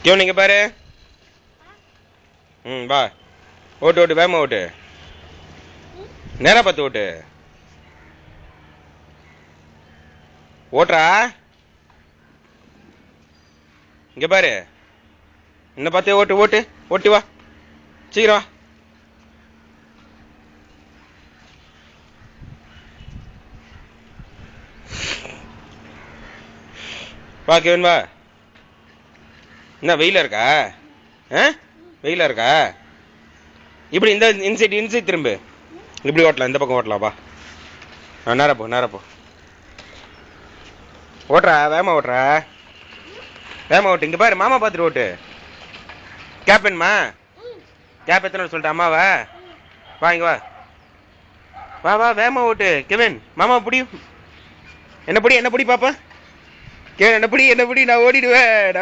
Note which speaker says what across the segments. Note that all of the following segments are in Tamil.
Speaker 1: क्यों नहीं பாரு வா ஓட்டு ஓட்டு வேமா ஓட்டு நேரா பார்த்து ஓட்டு ஓட்டுறா இங்க பாரு என்ன பார்த்தே ஓட்டு ஓட்டு ஓட்டி வா சீக்கிரம் வா கேவன் வா என்ன வெயிலா இருக்கா வெயிலா இருக்கா இப்படி இந்த இன்சைட் திரும்பு இப்படி ஓட்டலாம் இந்த பக்கம் ஓட்டலாம் வா நேரா போ ஓட்டுறா வேமா ஓட்டு இங்க பாரு மாமா பார்த்துட்டு ஓட்டு கேப் வேணுமா கேப் எத்தனை சொல்லிட்டு அம்மாவா வா இங்க வா வேமா ஓட்டு கெவின் மாமா பிடி என்ன பிடி பாப்பா கேவன் என்ன பிடி நான் ஓடிடுவேன்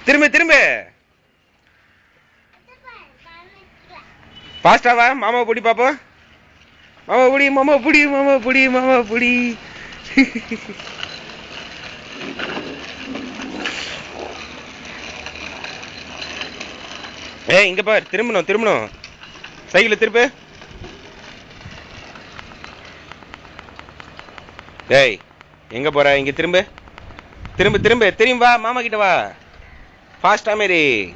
Speaker 1: திரும்ப பாஸ்டா வா மாமா பிடி பாப்பா மாமா பிடி ஏய் இங்க பார் திரும்பணும் சைக்கிள் திருப்பு ஏய் எங்க போற இங்க திரும்ப வா மாமா கிட்ட வா ஃபாஸ்டா மேரி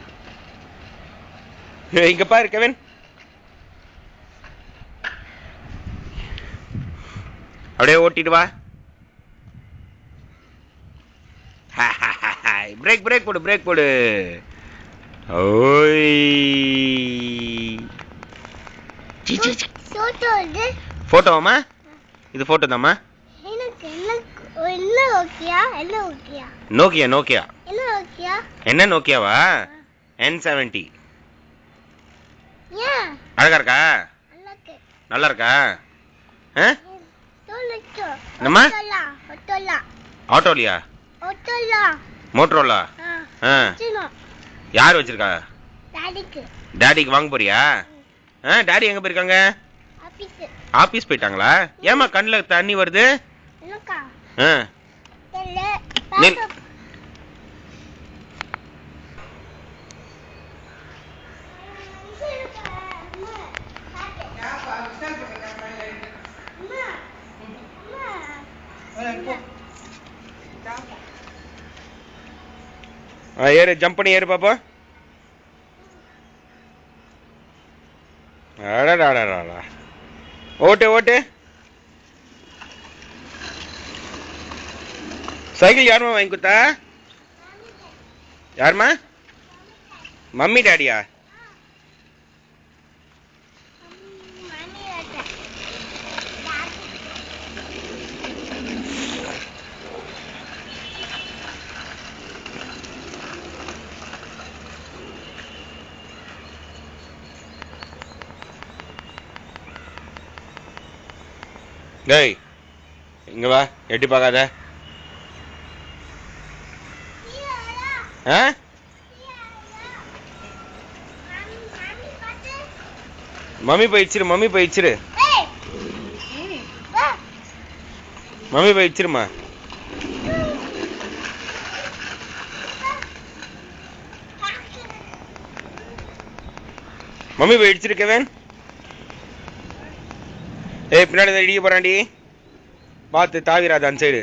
Speaker 1: இங்க பாரு கெவின் அப்படியே ஓட்டிட்டு வா பிரேக் போடு ஓய் போட்டோமா இது போட்டோ தாமா நோக்கியா என்ன நோக்கியாவா N70 அழகா இருக்கா நல்லா இருக்கா என்னம்மா ஆட்டோலியா மோட்டரோலா யார் வச்சிருக்கா டாடிக்கு வாங்க போறியா டாடி எங்க போயிருக்காங்க ஆபீஸ் போயிட்டாங்களா ஏமா கண்ணுல தண்ணி வருது ஏறு ஜம்ப் பண்ணி ஏறு பாப்பா அடடா ஓட்டு சைக்கிள் யாருமா வாங்கி கொடுத்தா யாருமா மம்மி டாடியா டேய் இங்க வா எட்டி பார்க்காத மம்மி போயிடுச்சிருமா மம்மி போயிடுச்சிரு கெவின் ஏய் பின்னாடி இடிக்க போறான்டி பார்த்து தாவிராத அந்த சைடு